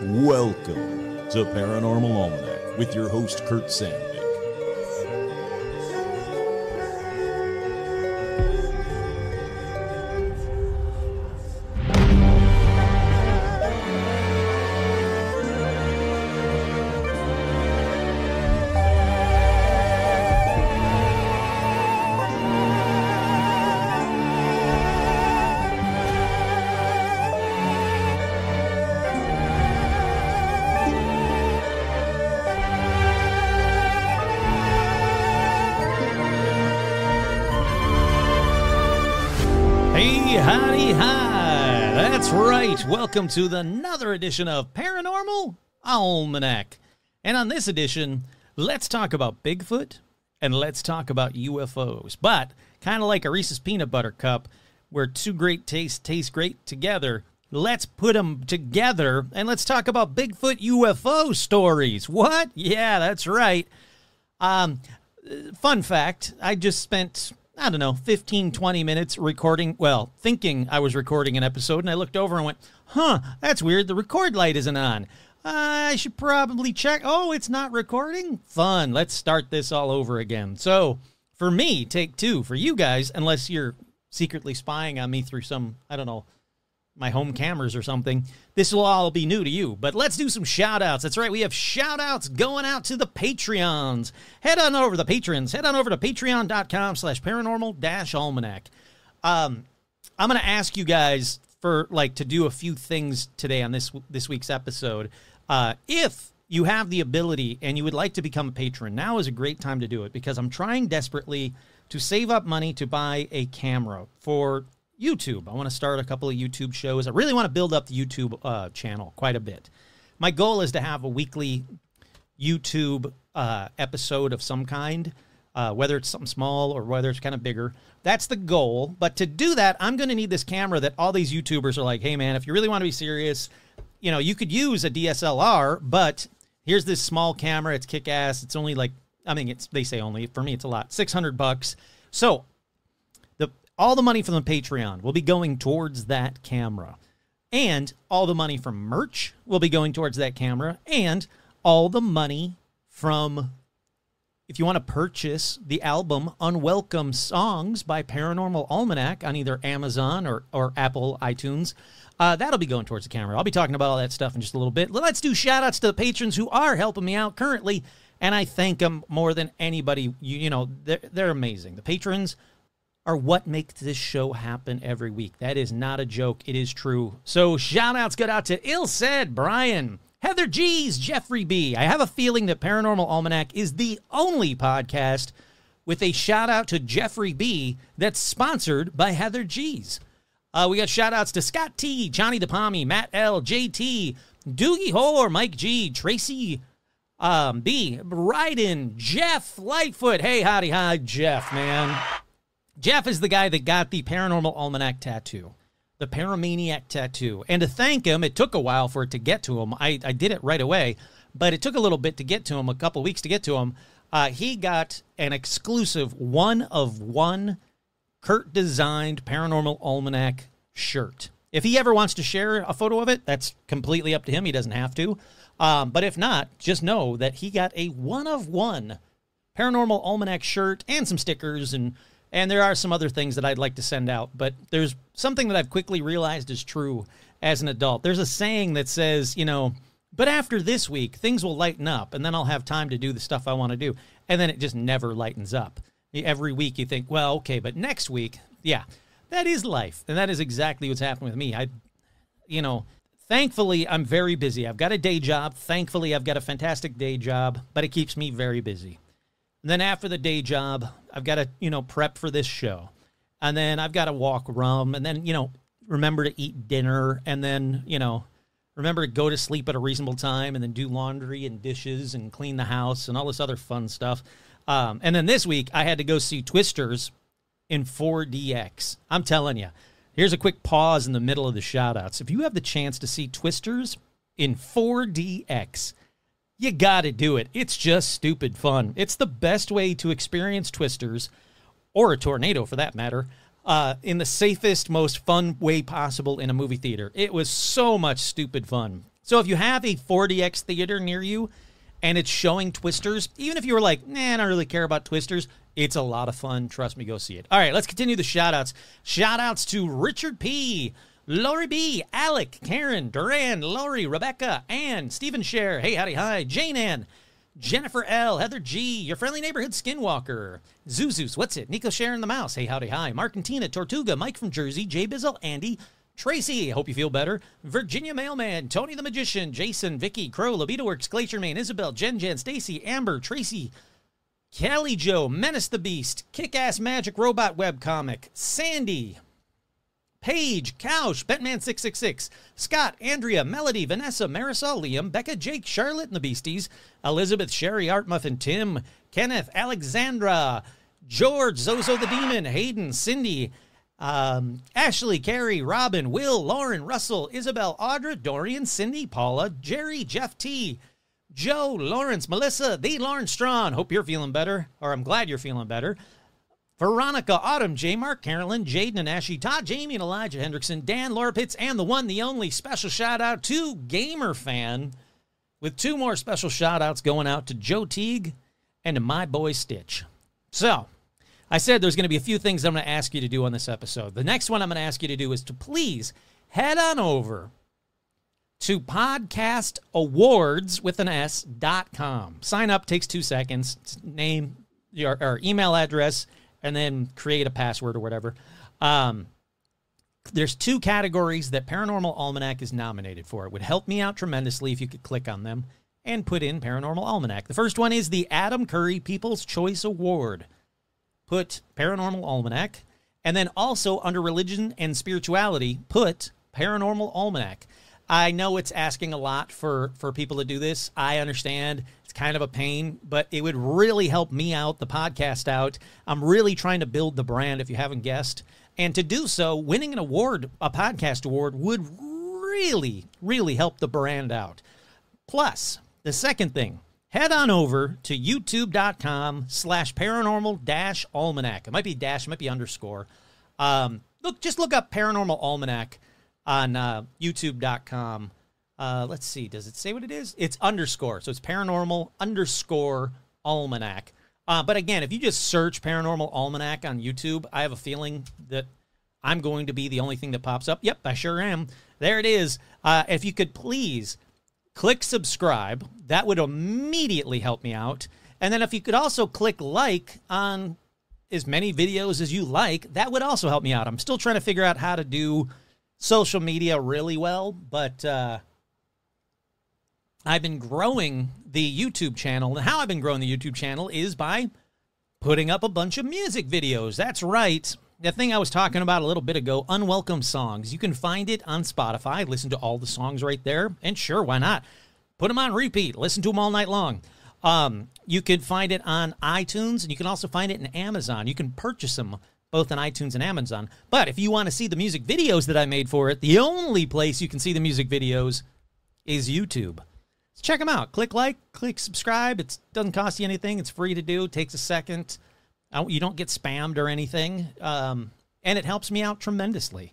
Welcome to Paranormal Almanac with your host, Kurt Sandvik. Welcome to another edition of Paranormal Almanac. And on this edition, let's talk about Bigfoot and let's talk about UFOs. But kind of like a Reese's Peanut Butter Cup, where two great tastes taste great together, let's put them together and let's talk about Bigfoot UFO stories. What? Yeah, that's right. Fun fact, I just spent, 15, 20 minutes recording, thinking I was recording an episode, and I looked over and went, that's weird, the record light isn't on. I should probably check. Oh, it's not recording? Fun, let's start this all over again. So, for me, take two. For you guys, unless you're secretly spying on me through some, my home cameras or something, this will all be new to you. But let's do some shout-outs. That's right, we have shout-outs going out to the Patreons. Head on over to the patrons. Head on over to patreon.com/paranormal-almanac. I'm going to ask you guys to do a few things today on this week's episode. If you have the ability and you would like to become a patron, now is a great time to do it, because I'm trying desperately to save up money to buy a camera for YouTube. I want to start a couple of YouTube shows. I really want to build up the YouTube channel quite a bit. My goal is to have a weekly YouTube episode of some kind, whether it's something small or whether it's kind of bigger. That's the goal. But to do that, I'm going to need this camera that all these YouTubers are like, hey, man, if you really want to be serious, you could use a DSLR, but here's this small camera. It's kick-ass. It's only they say only. For me, it's a lot. $600. So all the money from the Patreon will be going towards that camera. And all the money from merch will be going towards that camera. And all the money from, if you want to purchase the album Unwelcome Songs by Paranormal Almanac on either Amazon or Apple iTunes, that'll be going towards the camera. I'll be talking about all that stuff in just a little bit. Let's do shout-outs to the patrons who are helping me out currently, and I thank them more than anybody. They're amazing. The patrons are what makes this show happen every week. That is not a joke. It is true. So shout-outs go out to Ilsaid, Brian, Heather G's, Jeffrey B. I have a feeling that Paranormal Almanac is the only podcast with a shout-out to Jeffrey B. that's sponsored by Heather G's. We got shout-outs to Scott T., Johnny DePalmy, Matt L., JT, Doogie Hoare, Mike G., Tracy B., Ryden, Jeff Lightfoot. Hey, howdy, hi, Jeff, man. Jeff is the guy that got the Paranormal Almanac tattoo, the Paramaniac tattoo. And to thank him, it took a while for it to get to him. I did it right away, but it took a little bit to get to him, a couple weeks to get to him. He got an exclusive one-of-one Kurt-designed Paranormal Almanac shirt. If he ever wants to share a photo of it, that's completely up to him. He doesn't have to. But if not, just know that he got a one-of-one Paranormal Almanac shirt and some stickers, and there are some other things that I'd like to send out. But there's something that I've quickly realized is true as an adult. There's a saying that says, but after this week, things will lighten up, and then I'll have time to do the stuff I want to do. And then it just never lightens up. Every week you think, well, okay, but next week, yeah, that is life. And that is exactly what's happened with me. Thankfully, I'm very busy. I've got a day job. Thankfully, I've got a fantastic day job, but it keeps me very busy. And then after the day job, I've got to, prep for this show. And then I've got to walk rum, and then, remember to eat dinner, and then, remember to go to sleep at a reasonable time, and then do laundry and dishes and clean the house and all this other fun stuff. And then this week, I had to go see Twisters in 4DX. I'm telling you, here's a quick pause in the middle of the shout-outs. If you have the chance to see Twisters in 4DX, you gotta do it. It's just stupid fun. It's the best way to experience Twisters, or a tornado for that matter, in the safest, most fun way possible in a movie theater. It was so much stupid fun. So if you have a 4DX theater near you and it's showing Twisters, even if you were like, nah, I don't really care about Twisters, it's a lot of fun. Trust me, go see it. All right, let's continue the shout-outs. Shout-outs to Richard P., Lori B., Alec, Karen, Duran, Lori, Rebecca, Ann, Stephen Scher, hey, howdy, hi, Jane Ann, Jennifer L., Heather G., your friendly neighborhood skinwalker, Zuzus, what's it, Nico Sharon the Mouse, hey, howdy, hi, Mark and Tina, Tortuga, Mike from Jersey, Jay Bizzle, Andy, Tracy, hope you feel better, Virginia Mailman, Tony the Magician, Jason, Vicky, Crow, Libido Works, Glacier Man, Isabel, Jen, Stacy, Amber, Tracy, Kelly Joe, Menace the Beast, Kick-Ass Magic Robot Webcomic, Sandy, Paige, Couch, Betman666, Scott, Andrea, Melody, Vanessa, Marisol, Liam, Becca, Jake, Charlotte and the Beasties, Elizabeth, Sherry, Art Muffin, Tim, Kenneth, Alexandra, George, Zozo the Demon, Hayden, Cindy, Ashley, Carrie, Robin, Will, Lauren, Russell, Isabel, Audra, Dorian, Cindy, Paula, Jerry, Jeff T., Joe, Lawrence, Melissa, the Lauren Strawn. Hope you're feeling better, or I'm glad you're feeling better. Veronica, Autumn, J. Mark, Carolyn, Jaden and Ashley, Todd, Jamie, and Elijah Hendrickson, Dan, Laura Pitts, and the one, the only special shout out to Gamer Fan, with 2 more special shout outs going out to Joe Teague and to my boy Stitch. So, I said there's going to be a few things I'm going to ask you to do on this episode. The next one I'm going to ask you to do is to please head on over to podcastawards.com. Sign up, takes 2 seconds. Name your email address, and then create a password or whatever. There's 2 categories that Paranormal Almanac is nominated for. It would help me out tremendously if you could click on them and put in Paranormal Almanac. The first one is the Adam Curry People's Choice Award. Put Paranormal Almanac. And then also under Religion and Spirituality, put Paranormal Almanac. I know it's asking a lot for people to do this. I understand. It's kind of a pain, but it would really help me out, the podcast out. I'm really trying to build the brand, if you haven't guessed. And to do so, winning an award, a podcast award, would really, really help the brand out. Plus, the second thing, head on over to youtube.com/paranormal-almanac. It might be dash, it might be underscore. Just look up Paranormal Almanac on youtube.com. Let's see. Does it say what it is? It's underscore. So it's paranormal_almanac. But again, if you just search Paranormal Almanac on YouTube, I have a feeling that I'm going to be the only thing that pops up. Yep, I sure am. There it is. If you could please click subscribe, that would immediately help me out. And then if you could also click like on as many videos as you like, that would also help me out. I'm still trying to figure out how to do social media really well, but I've been growing the YouTube channel. And how I've been growing the YouTube channel is by putting up a bunch of music videos. That's right. The thing I was talking about a little bit ago, Unwelcome Songs. You can find it on Spotify. Listen to all the songs right there. And sure, why not? Put them on repeat. Listen to them all night long. You can find it on iTunes, and you can also find it in Amazon. You can purchase them both on iTunes and Amazon. But if you want to see the music videos that I made for it, the only place you can see the music videos is YouTube. So check them out. Click like, click subscribe. It doesn't cost you anything. It's free to do. It takes a second. You don't get spammed or anything. And it helps me out tremendously.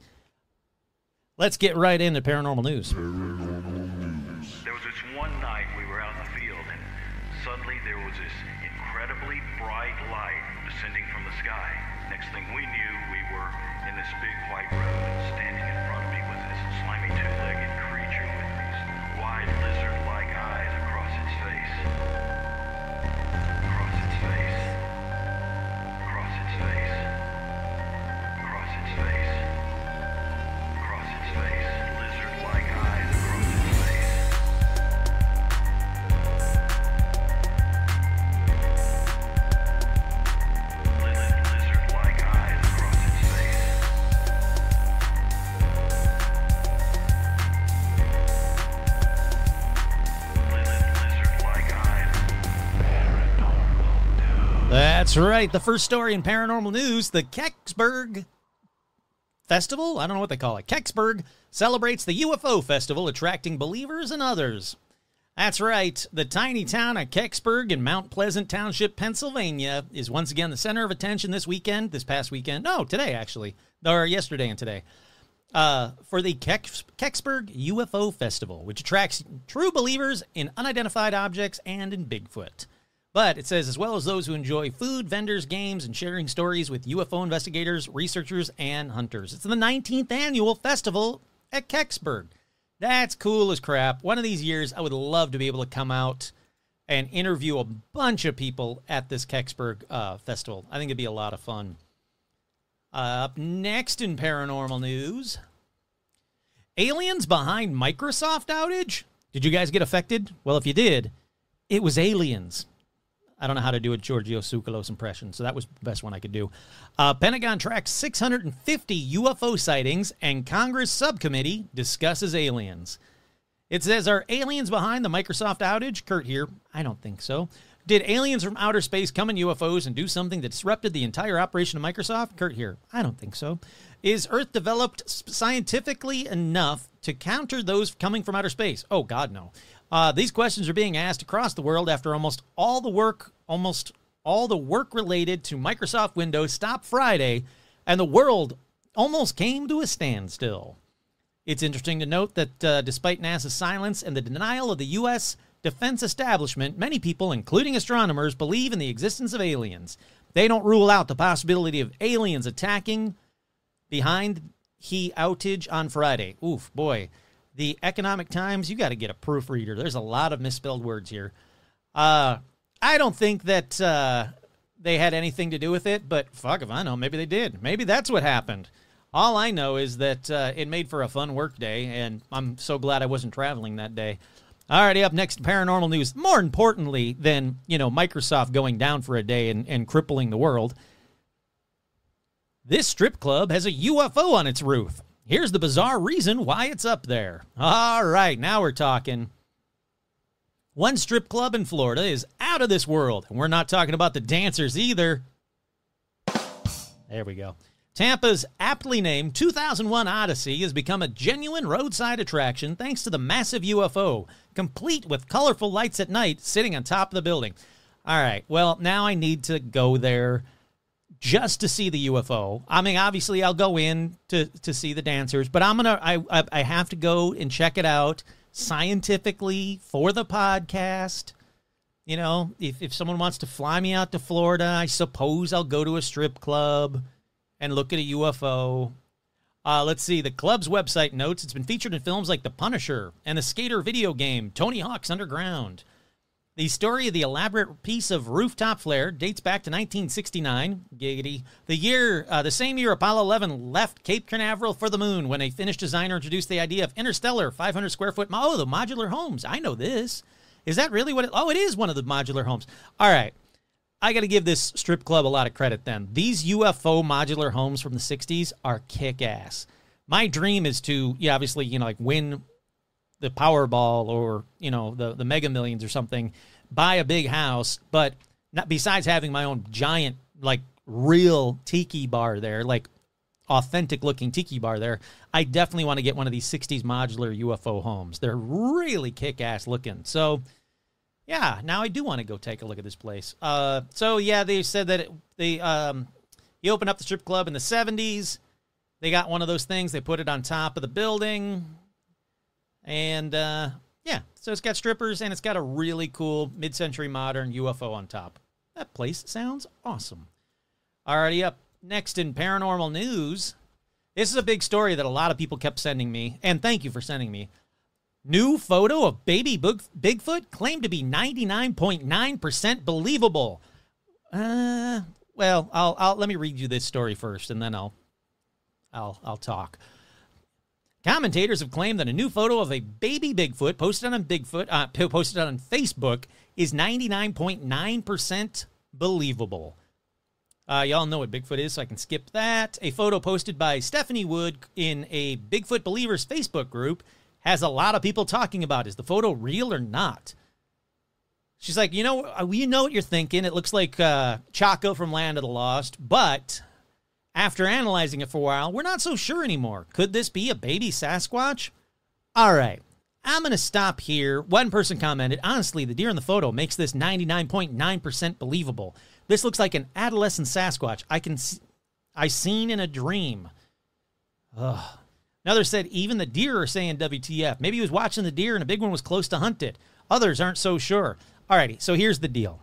Let's get right into paranormal news. There was this one night we were out in the field, and suddenly there was this incredibly bright light descending from the sky. Next thing we knew, we were in this big white road, and standing in front of me was this slimy two-legged creature with these wide lizard-like eyes across its face. Across its face. Across its face. Across its face. Across its face. Lizard-like eyes across its face. Lizard-like eyes across its face. Lizard-like eyes. That's right. The first story in paranormal news, the Kecksburg Festival? I don't know what they call it. Kecksburg celebrates the UFO Festival, attracting believers and others. That's right. The tiny town of Kecksburg in Mount Pleasant Township, Pennsylvania, is once again the center of attention this past weekend. No, today, actually. Or yesterday and today. for the Kecksburg UFO Festival, which attracts true believers in unidentified objects and in Bigfoot. But it says, as well as those who enjoy food, vendors, games, and sharing stories with UFO investigators, researchers, and hunters. It's the 19th annual festival at Kecksburg. That's cool as crap. One of these years, I would love to be able to come out and interview a bunch of people at this Kecksburg festival. I think it'd be a lot of fun. Up next in paranormal news, aliens behind Microsoft outage? Did you guys get affected? Well, if you did, it was aliens. I don't know how to do a Giorgio Tsoukalos impression, so that was the best one I could do. Pentagon tracks 650 UFO sightings, and Congress subcommittee discusses aliens. It says, are aliens behind the Microsoft outage? Kurt here. I don't think so. Did aliens from outer space come in UFOs and do something that disrupted the entire operation of Microsoft? Kurt here. I don't think so. Is Earth developed scientifically enough to counter those coming from outer space? Oh, God, no. These questions are being asked across the world after almost all the work related to Microsoft Windows stopped Friday, and the world almost came to a standstill. It's interesting to note that despite NASA's silence and the denial of the U.S. defense establishment, many people, including astronomers, believe in the existence of aliens. They don't rule out the possibility of aliens attacking behind the outage on Friday. Oof, boy. The Economic Times, you got to get a proofreader. There's a lot of misspelled words here. I don't think that they had anything to do with it, but fuck if I know. Maybe they did. Maybe that's what happened. All I know is that it made for a fun work day, and I'm so glad I wasn't traveling that day. Alrighty, up next, paranormal news. More importantly than, Microsoft going down for a day and crippling the world, this strip club has a UFO on its roof. Here's the bizarre reason why it's up there. All right, now we're talking. One strip club in Florida is out of this world, and we're not talking about the dancers either. There we go. Tampa's aptly named 2001 Odyssey has become a genuine roadside attraction thanks to the massive UFO, complete with colorful lights at night sitting on top of the building. All right, well, now I need to go there just to see the UFO. I mean, obviously, I'll go in to see the dancers, but I have to go and check it out scientifically for the podcast. If someone wants to fly me out to Florida, I suppose I'll go to a strip club and look at a UFO. Let's see. The club's website notes it's been featured in films like The Punisher and the skater video game Tony Hawk's Underground. The story of the elaborate piece of rooftop flare dates back to 1969. Giggity. The same year Apollo 11 left Cape Canaveral for the moon when a Finnish designer introduced the idea of interstellar 500 square foot. Oh, the modular homes. I know this. Is that really what it? Oh, it is one of the modular homes. All right. I got to give this strip club a lot of credit then. These UFO modular homes from the 60s are kick-ass. My dream is to, obviously, win the Powerball or, the Mega Millions or something, buy a big house, but not besides having my own giant, real tiki bar there, authentic-looking tiki bar there, I definitely want to get one of these 60s modular UFO homes. They're really kick-ass looking. So, yeah, now I do want to go take a look at this place. They said that you opened up the strip club in the 70s. They got one of those things. They put it on top of the building. And, so it's got strippers, and it's got a really cool mid-century modern UFO on top. That place sounds awesome. Alrighty, up next in paranormal news. This is a big story that a lot of people kept sending me, and thank you for sending me. New photo of baby Bigfoot claimed to be 99.9% believable. I'll let me read you this story first, and then I'll talk. Commentators have claimed that a new photo of a baby Bigfoot posted on Facebook is 99.9% believable. Y'all know what Bigfoot is, so I can skip that. A photo posted by Stephanie Wood in a Bigfoot Believers Facebook group has a lot of people talking about, is the photo real or not? She's like, we know what you're thinking. It looks like Chaco from Land of the Lost, but after analyzing it for a while, we're not so sure anymore. Could this be a baby Sasquatch? All right, I'm going to stop here. One person commented, honestly, the deer in the photo makes this 99.9% believable. This looks like an adolescent Sasquatch I seen in a dream. Ugh. Another said, even the deer are saying WTF. Maybe he was watching the deer and a big one was close to hunt it. Others aren't so sure. Alrighty, so here's the deal.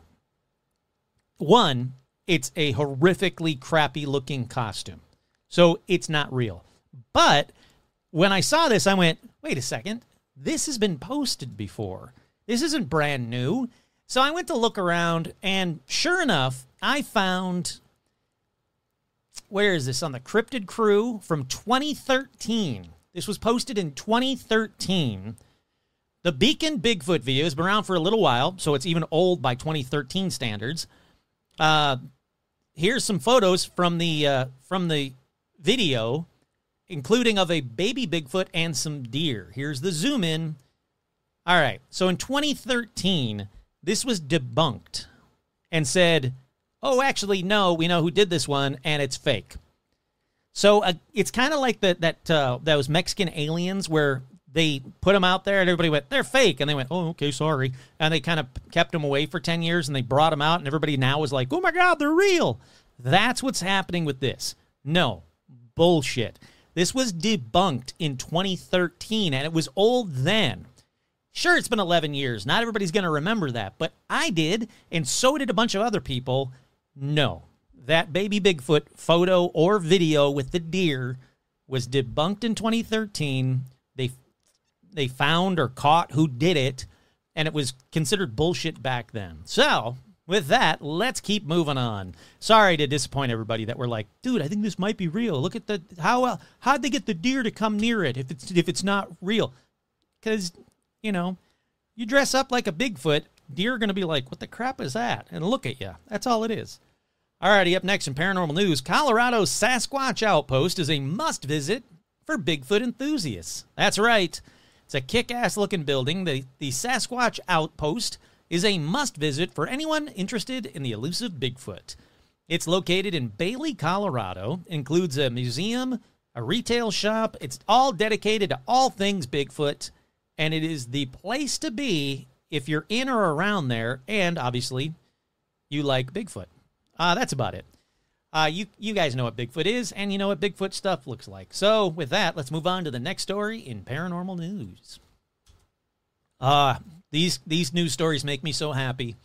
One, it's a horrifically crappy looking costume. So it's not real. But when I saw this, I went, wait a second. This has been posted before. This isn't brand new. So I went to look around, and sure enough, I found, where is this? On the Cryptid Crew from 2013. This was posted in 2013. The Beacon Bigfoot video has been around for a little while, so it's even old by 2013 standards. Here's some photos from the video, including of a baby Bigfoot and some deer. Here's the zoom in. All right, so in 2013, this was debunked and said, oh, actually, no, we know who did this one, and it's fake. So it's kind of like those Mexican aliens where they put them out there and everybody went, they're fake. And they went, oh, okay, sorry. And they kind of kept them away for 10 years and they brought them out and everybody now is like, oh my God, they're real. That's what's happening with this. No, bullshit. This was debunked in 2013 and it was old then. Sure, it's been 11 years. Not everybody's going to remember that, but I did, and so did a bunch of other people. No, that baby Bigfoot photo or video with the deer was debunked in 2013. They found or caught who did it, and it was considered bullshit back then. So, with that, let's keep moving on. Sorry to disappoint everybody that we're like, dude, I think this might be real. Look at how'd they get the deer to come near it if it's not real? Because, you know, you dress up like a Bigfoot, deer are going to be like, what the crap is that? And look at you. That's all it is. Alrighty, up next in paranormal news, Colorado's Sasquatch Outpost is a must-visit for Bigfoot enthusiasts. That's right. It's a kick-ass looking building. The Sasquatch Outpost is a must-visit for anyone interested in the elusive Bigfoot. It's located in Bailey, Colorado. It includes a museum, a retail shop. It's all dedicated to all things Bigfoot, and it is the place to be if you're in or around there, and obviously, you like Bigfoot. That's about it. You guys know what Bigfoot is, and you know what Bigfoot stuff looks like. So, with that, let's move on to the next story in paranormal news. These news stories make me so happy.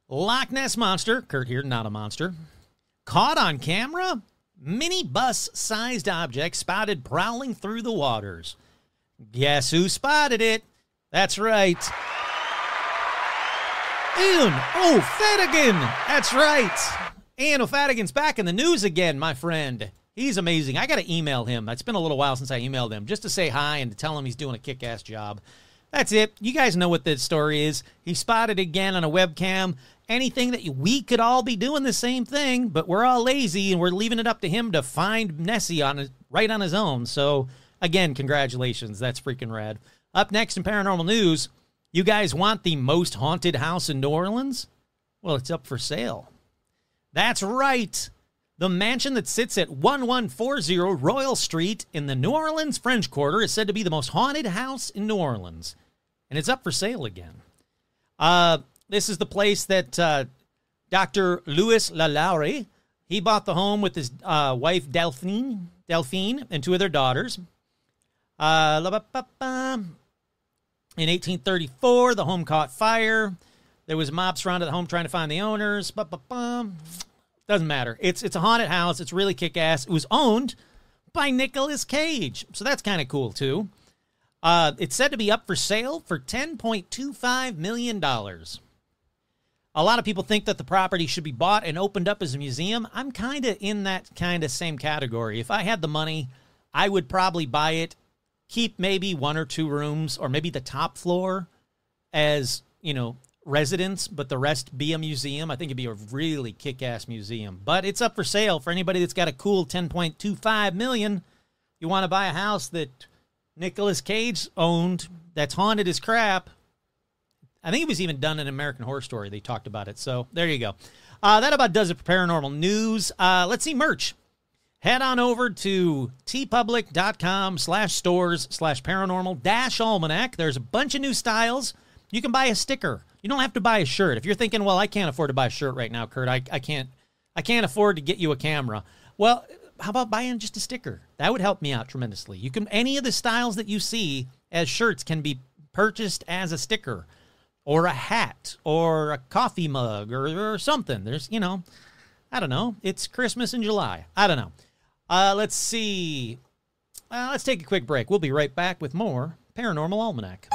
Loch Ness Monster, Kurt here, not a monster, caught on camera? Mini bus-sized object spotted prowling through the waters. Guess who spotted it? That's right. Ian O'Fadigan. That's right. Ian O'Fadigan's back in the news again, my friend. He's amazing. I got to email him. It's been a little while since I emailed him just to say hi and to tell him he's doing a kick-ass job. That's it. You guys know what the story is. He spotted again on a webcam. Anything that we could all be doing the same thing, but we're all lazy and we're leaving it up to him to find Nessie right on his own. So, again, congratulations. That's freaking rad. Up next in paranormal news, you guys want the most haunted house in New Orleans? Well, it's up for sale. That's right. The mansion that sits at 1140 Royal Street in the New Orleans French Quarter is said to be the most haunted house in New Orleans. And it's up for sale again. This is the place that Dr. Louis Lalaurie, he bought the home with his wife Delphine and two of their daughters. In 1834, the home caught fire. There was a mob surrounded the home trying to find the owners. Doesn't matter. It's a haunted house. It's really kick-ass. It was owned by Nicolas Cage. So that's kind of cool, too. It's said to be up for sale for $10.25 million. A lot of people think that the property should be bought and opened up as a museum. I'm kind of in that kind of same category. If I had the money, I would probably buy it, keep maybe one or two rooms, or maybe the top floor as, residence, but the rest be a museum. I think it'd be a really kick-ass museum. But it's up for sale for anybody that's got a cool $10.25 million. You want to buy a house that Nicolas Cage owned that's haunted as crap. I think it was even done in American Horror Story. They talked about it. So there you go. That about does it for paranormal news. Let's see merch. Head on over to tpublic.com/stores/paranormal-almanac. There's a bunch of new styles. You can buy a sticker. You don't have to buy a shirt. If you're thinking, well, I can't afford to buy a shirt right now, Kurt. I can't afford to get you a camera. Well, about buying just a sticker? That would help me out tremendously. You can, any of the styles that you see as shirts can be purchased as a sticker or a hat or a coffee mug or something. There's, you know, I don't know. It's Christmas in July. I don't know. Let's see. Let's take a quick break. We'll be right back with more Paranormal Almanac.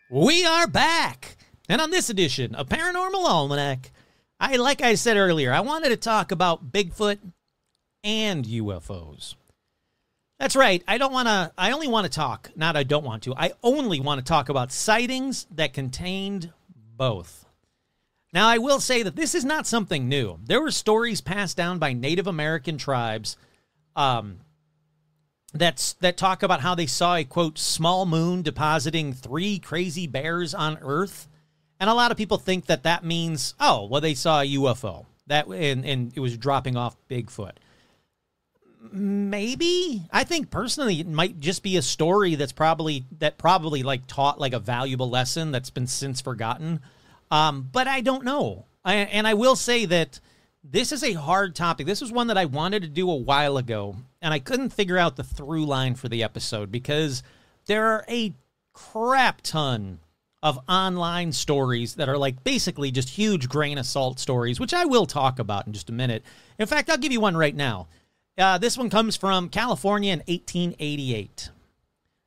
We are back. And on this edition of Paranormal Almanac, like I said earlier, I wanted to talk about Bigfoot and UFOs. That's right. I only want to talk about sightings that contained both. Now, I will say that this is not something new. There were stories passed down by Native American tribes that talk about how they saw a, quote, small moon depositing 3 crazy bears on Earth. And a lot of people think that that means, oh, well, they saw a UFO. And it was dropping off Bigfoot. Maybe. I think personally it might just be a story that probably like taught like a valuable lesson that's been since forgotten. But I don't know. And I will say that this is a hard topic. This was one that I wanted to do a while ago, and I couldn't figure out the through line for the episode because there are a crap ton of online stories that are like basically just huge grain of salt stories, which I will talk about in just a minute. In fact, I'll give you one right now. This one comes from California in 1888,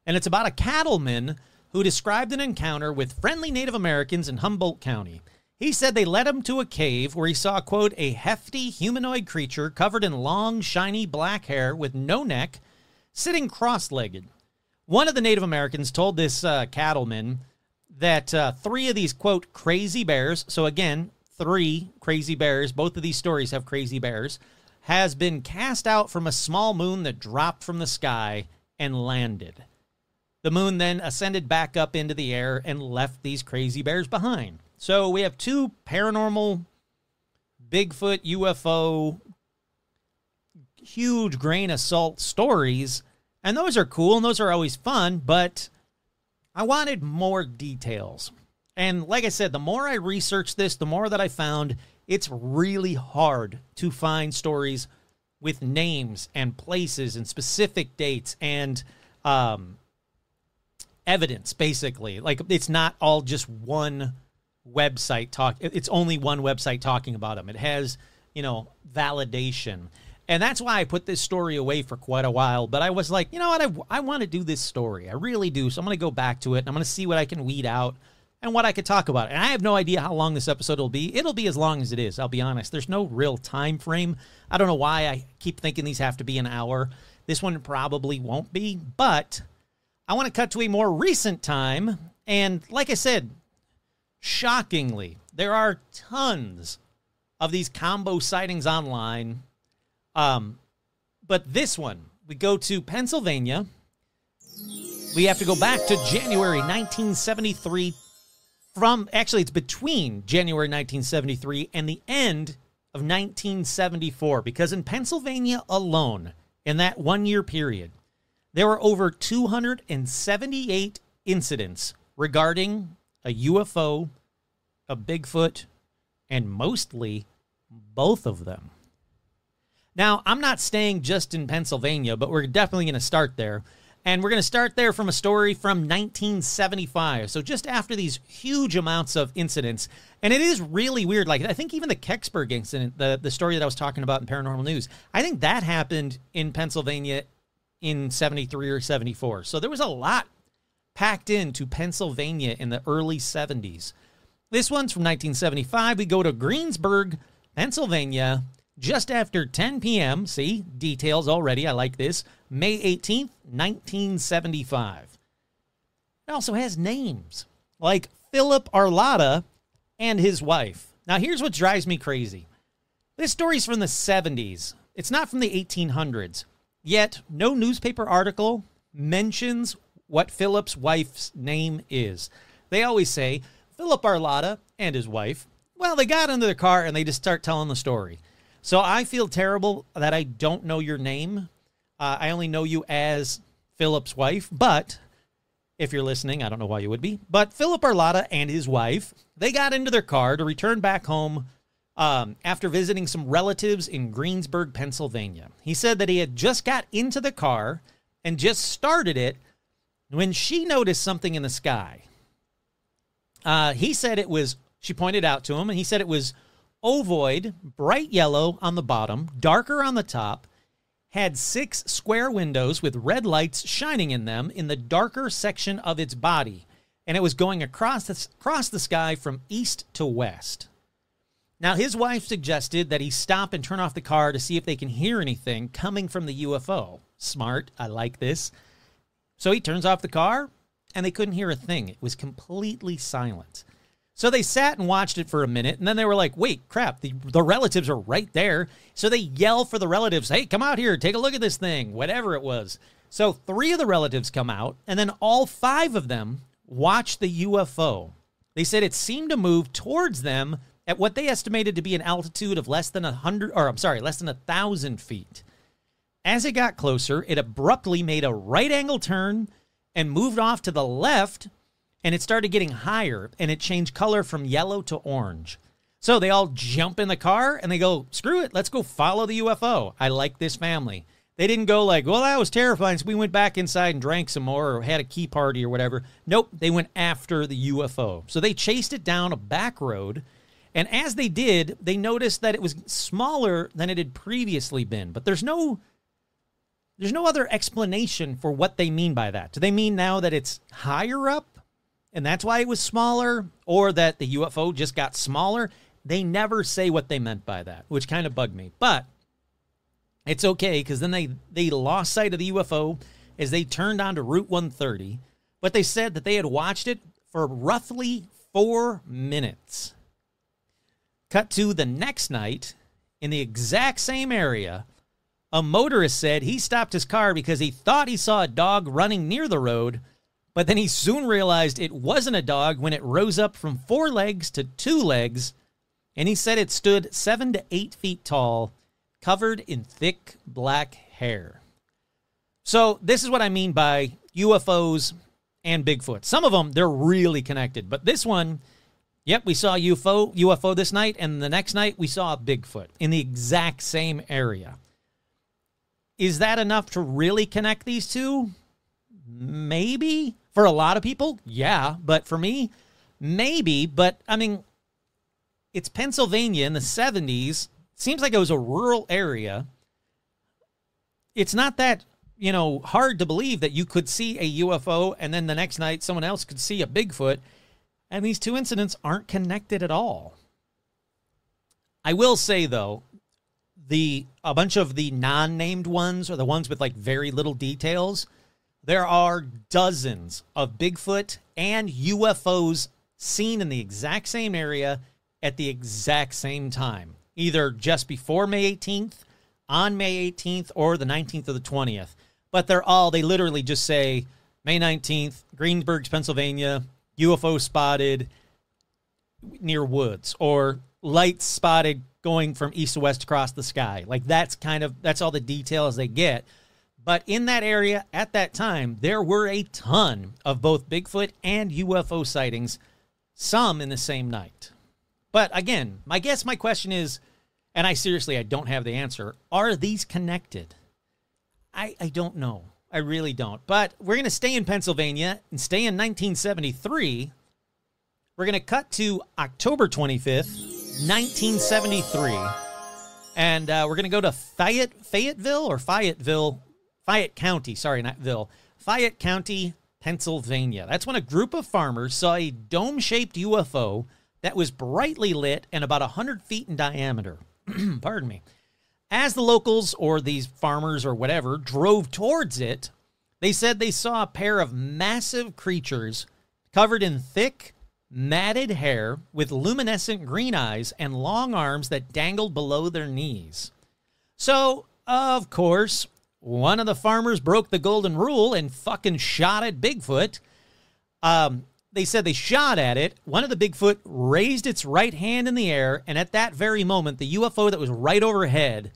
and it's about a cattleman who described an encounter with friendly Native Americans in Humboldt County. He said they led him to a cave where he saw, quote, a hefty humanoid creature covered in long, shiny black hair with no neck, sitting cross-legged. One of the Native Americans told this cattleman that 3 of these, quote, crazy bears, so again, 3 crazy bears, both of these stories have crazy bears, has been cast out from a small moon that dropped from the sky and landed. The moon then ascended back up into the air and left these crazy bears behind. So we have 2 paranormal, Bigfoot, UFO, huge grain of salt stories, and those are cool, and those are always fun, but I wanted more details. And like I said, the more I researched this, the more that I found it's really hard to find stories with names and places and specific dates and evidence, basically. Like, it's not all just one website it's only one website talking about them. It has, you know, validation. And that's why I put this story away for quite a while. But I was like, you know what? I want to do this story. I really do. So I'm going to go back to it. And I'm going to see what I can weed out and what I could talk about. And I have no idea how long this episode will be. It'll be as long as it is. I'll be honest. There's no real time frame. I don't know why I keep thinking these have to be an hour. This one probably won't be. But I want to cut to a more recent time. And like I said, shockingly, there are tons of these combo sightings online. But this one, we go to Pennsylvania. We have to go back to January 1973. Actually, it's between January 1973 and the end of 1974. Because in Pennsylvania alone, in that 1-year period, there were over 278 incidents regarding a UFO, a Bigfoot, and mostly both of them. Now, I'm not staying just in Pennsylvania, but we're definitely going to start there. And we're going to start there from a story from 1975. So just after these huge amounts of incidents. And it is really weird. Like, I think even the Kecksburg incident, the story that I was talking about in Paranormal News, I think that happened in Pennsylvania in 73 or 74. So there was a lot packed into Pennsylvania in the early 70s. This one's from 1975. We go to Greensburg, Pennsylvania, just after 10 p.m. See, details already. I like this. May 18th, 1975. It also has names like Philip Arlotta and his wife. Now, here's what drives me crazy. This story's from the 70s. It's not from the 1800s. Yet, no newspaper article mentions what Philip's wife's name is. They always say, Philip Arlotta and his wife, well, they got into their car and they just start telling the story. So I feel terrible that I don't know your name. I only know you as Philip's wife, but if you're listening. I don't know why you would be. But Philip Arlotta and his wife, they got into their car to return back home after visiting some relatives in Greensburg, Pennsylvania. He said that he had just got into the car and just started it when she noticed something in the sky. He said it was, she pointed out to him, and he said it was ovoid, bright yellow on the bottom, darker on the top, had 6 square windows with red lights shining in them in the darker section of its body, and it was going across the sky from east to west. Now, his wife suggested that he stop and turn off the car to see if they can hear anything coming from the UFO. Smart. I like this. So he turns off the car, and they couldn't hear a thing. It was completely silent. So they sat and watched it for a minute, and then they were like, wait, crap, the relatives are right there. So they yell for the relatives, hey, come out here, take a look at this thing, whatever it was. So 3 of the relatives come out, and then all 5 of them watch the UFO. They said it seemed to move towards them at what they estimated to be an altitude of less than 1,000 feet. As it got closer, it abruptly made a right-angle turn and moved off to the left, and it started getting higher, and it changed color from yellow to orange. So they all jump in the car, and they go, screw it, let's go follow the UFO. I like this family. They didn't go like, well, that was terrifying, so we went back inside and drank some more or had a key party or whatever. Nope, they went after the UFO. So they chased it down a back road, and as they did, they noticed that it was smaller than it had previously been. But there's no other explanation for what they mean by that. Do they mean now that it's higher up, and that's why it was smaller, or that the UFO just got smaller? They never say what they meant by that, which kind of bugged me. But it's okay, because then they lost sight of the UFO as they turned onto Route 130. But they said that they had watched it for roughly 4 minutes. Cut to the next night, in the exact same area, a motorist said he stopped his car because he thought he saw a dog running near the road, but then he soon realized it wasn't a dog when it rose up from 4 legs to 2 legs, and he said it stood 7 to 8 feet tall, covered in thick black hair. So this is what I mean by UFOs and Bigfoot. Some of them, they're really connected, but this one, yep, we saw UFO this night, and the next night we saw a Bigfoot in the exact same area. Is that enough to really connect these two? Maybe. For a lot of people, yeah. But for me, maybe. But, I mean, it's Pennsylvania in the 70s. Seems like it was a rural area. It's not that, hard to believe that you could see a UFO and then the next night someone else could see a Bigfoot. And these 2 incidents aren't connected at all. I will say, though, a bunch of the non-named ones, or the ones with like very little details, there are dozens of Bigfoot and UFOs seen in the exact same area at the exact same time, either just before May 18th, on May 18th, or the 19th or the 20th. But they literally just say May 19th, Greensburg, Pennsylvania, UFO spotted near woods, or lights spotted going from east to west across the sky. Like that's all the details they get. But in that area at that time, there were a ton of both Bigfoot and UFO sightings, some in the same night. But again, my question is, and I don't have the answer, are these connected? I don't know. I really don't. But we're going to stay in Pennsylvania and stay in 1973. We're going to cut to October 25th, 1973. And we're going to go to Fayette County, Fayette County, Pennsylvania. That's when a group of farmers saw a dome-shaped UFO that was brightly lit and about 100 feet in diameter. Pardon me. As the locals, or these farmers or whatever, drove towards it, they said they saw a pair of massive creatures covered in thick, matted hair with luminescent green eyes and long arms that dangled below their knees. So, of course, one of the farmers broke the golden rule and fucking shot at Bigfoot. They said they shot at it. One of the Bigfoot raised its right hand in the air, and at that very moment, the UFO that was right overhead,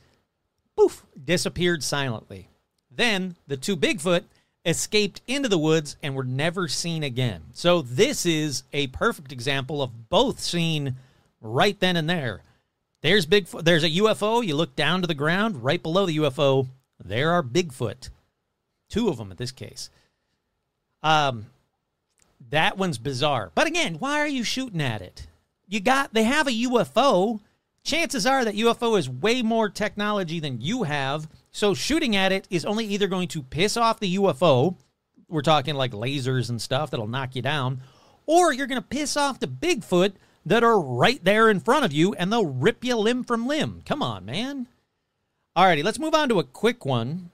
poof, disappeared silently. Then the 2 Bigfoot escaped into the woods and were never seen again. So this is a perfect example of both seen right then and there. There's Bigfoot. There's a UFO. You look down to the ground. Right below the UFO, there are Bigfoot. 2 of them in this case. That one's bizarre. But again, why are you shooting at it? They have a UFO. Chances are that UFO is way more technology than you have. So shooting at it is only either going to piss off the UFO. We're talking like lasers and stuff that'll knock you down. Or you're going to piss off the Bigfoot that are right there in front of you, and they'll rip you limb from limb. Come on, man. Alrighty, let's move on to a quick one.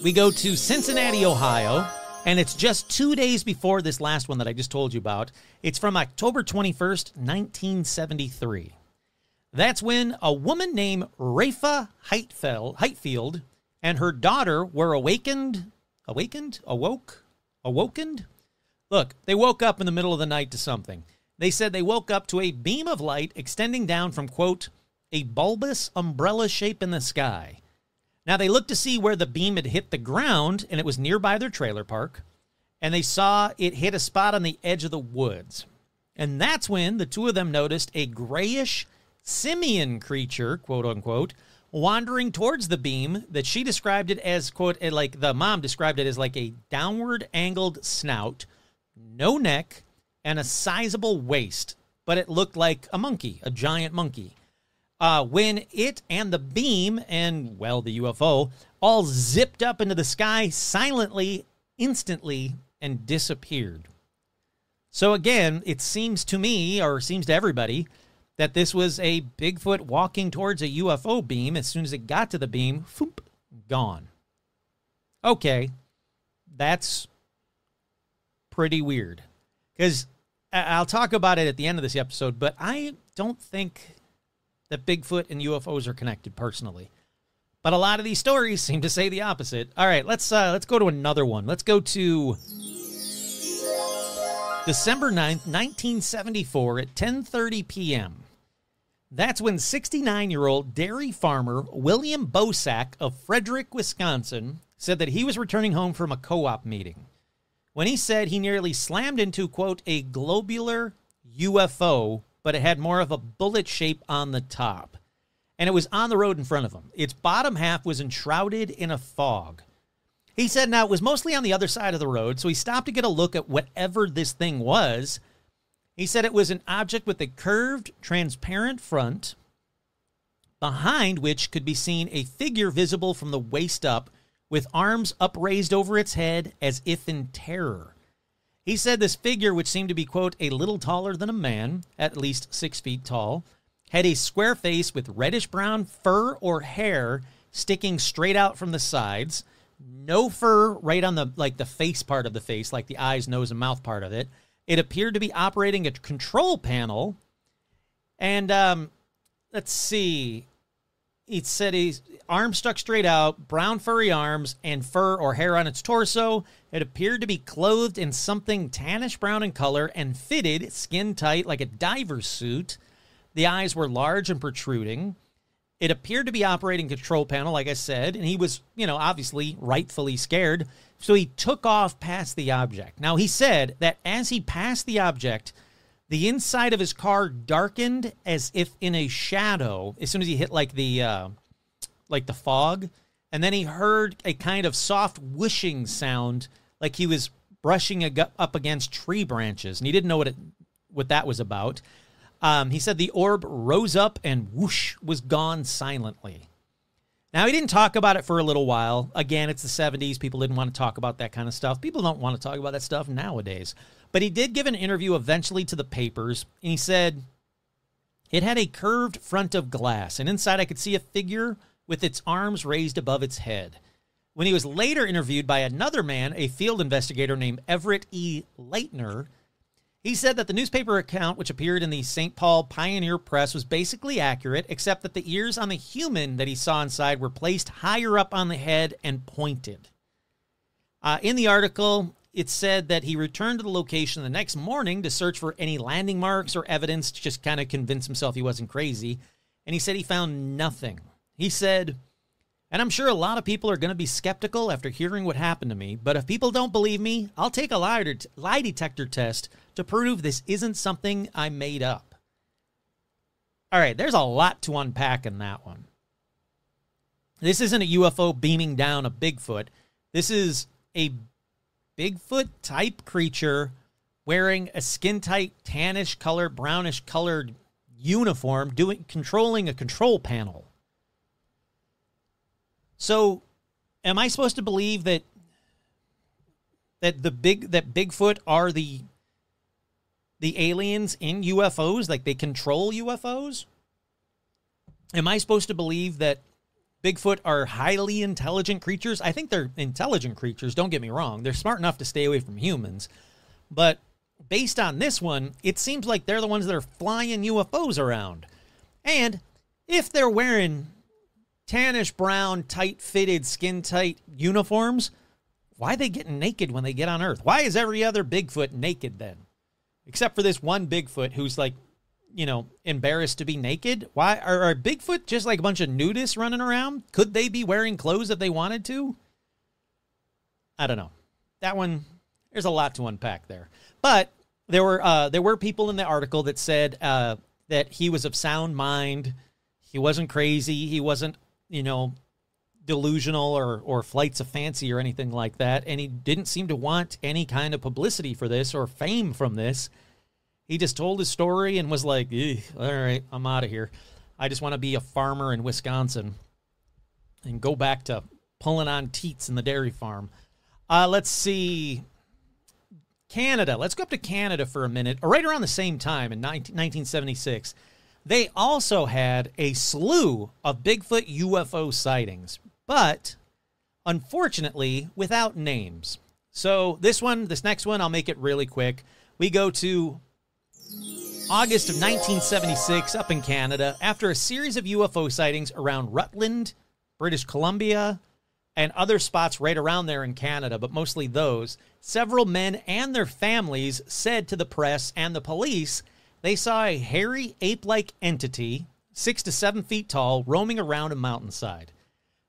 We go to Cincinnati, Ohio, and it's just 2 days before this last one that I just told you about. It's from October 21st, 1973. That's when a woman named Rafa Heightfield and her daughter were awoken? Look, they woke up in the middle of the night to something. They said they woke up to a beam of light extending down from, quote, a bulbous umbrella shape in the sky. Now, they looked to see where the beam had hit the ground, and it was nearby their trailer park, and they saw it hit a spot on the edge of the woods. And that's when the 2 of them noticed a grayish simian creature, quote unquote, wandering towards the beam that she described it as, quote, like the mom described it as like a downward angled snout, no neck, and a sizable waist, but it looked like a monkey, a giant monkey. When it and the beam and, well, the UFO all zipped up into the sky silently, instantly, and disappeared. So again, it seems to me, or seems to everybody, that this was a Bigfoot walking towards a UFO beam. As soon as it got to the beam, foop, gone. Okay, that's pretty weird. Because I'll talk about it at the end of this episode, but I don't think that Bigfoot and UFOs are connected personally. But a lot of these stories seem to say the opposite. All right, let's go to another one. Let's go to December 9th, 1974 at 10:30 p.m. That's when 69-year-old dairy farmer William Bosack of Frederick, Wisconsin, said that he was returning home from a co-op meeting when he said he nearly slammed into, quote, a globular UFO, but it had more of a bullet shape on the top. And it was on the road in front of him. Its bottom half was enshrouded in a fog. He said now it was mostly on the other side of the road, so he stopped to get a look at whatever this thing was. He said it was an object with a curved, transparent front, behind which could be seen a figure visible from the waist up, with arms upraised over its head as if in terror. He said this figure, which seemed to be, quote, a little taller than a man, at least 6 feet tall, had a square face with reddish-brown fur or hair sticking straight out from the sides, no fur right on the face part of the face, like the eyes, nose, and mouth part of it. It appeared to be operating a control panel, and let's see. It said his arms stuck straight out, brown furry arms, and fur or hair on its torso. It appeared to be clothed in something tannish brown in color and fitted skin tight like a diver's suit. The eyes were large and protruding. It appeared to be operating control panel, like I said, and he was, obviously rightfully scared. So he took off past the object. Now, he said that as he passed the object, the inside of his car darkened as if in a shadow as soon as he hit like the fog. And then he heard a kind of soft whooshing sound like he was brushing up against tree branches. And he didn't know what that was about. He said the orb rose up and whoosh was gone silently. Now, he didn't talk about it for a little while. Again, it's the 70s. People didn't want to talk about that kind of stuff. People don't want to talk about that stuff nowadays. But he did give an interview eventually to the papers, and he said, it had a curved front of glass, and inside I could see a figure with its arms raised above its head. When he was later interviewed by another man, a field investigator named Everett E. Leitner, he said that the newspaper account, which appeared in the St. Paul Pioneer Press, was basically accurate, except that the ears on the human that he saw inside were placed higher up on the head and pointed. In the article, it said that he returned to the location the next morning to search for any landing marks or evidence to just kind of convince himself he wasn't crazy, and he said he found nothing. He said, And I'm sure a lot of people are going to be skeptical after hearing what happened to me, but if people don't believe me, I'll take a lie detector test to prove this isn't something I made up. All right, there's a lot to unpack in that one. This isn't a UFO beaming down a Bigfoot. This is a Bigfoot-type creature wearing a skin-tight, tannish-colored, brownish-colored uniform, controlling a control panel. So, am I supposed to believe that Bigfoot are the aliens in UFOs, like they control UFOs? Am I supposed to believe that Bigfoot are highly intelligent creatures? I think they're intelligent creatures, don't get me wrong. They're smart enough to stay away from humans. But based on this one, it seems like they're the ones that are flying UFOs around. And if they're wearing tannish brown, tight-fitted, skin-tight uniforms, why are they getting naked when they get on Earth? Why is every other Bigfoot naked then? Except for this one Bigfoot who's like, you know, embarrassed to be naked. Why are Bigfoot just like a bunch of nudists running around? Could they be wearing clothes if they wanted to? I don't know. That one, there's a lot to unpack there. But there were people in the article that said that he was of sound mind. He wasn't crazy. He wasn't, you know, delusional or flights of fancy or anything like that. And he didn't seem to want any kind of publicity for this or fame from this. He just told his story and was like, all right, I'm out of here. I just want to be a farmer in Wisconsin and go back to pulling on teats in the dairy farm. Let's see. Canada. Let's go up to Canada for a minute. Right around the same time in 1976, they also had a slew of Bigfoot UFO sightings, but unfortunately without names. So this next one, I'll make it really quick. We go to August of 1976 up in Canada after a series of UFO sightings around Rutland, British Columbia, and other spots right around there in Canada, but mostly those. Several men and their families said to the press and the police they saw a hairy ape-like entity, 6 to 7 feet tall, roaming around a mountainside.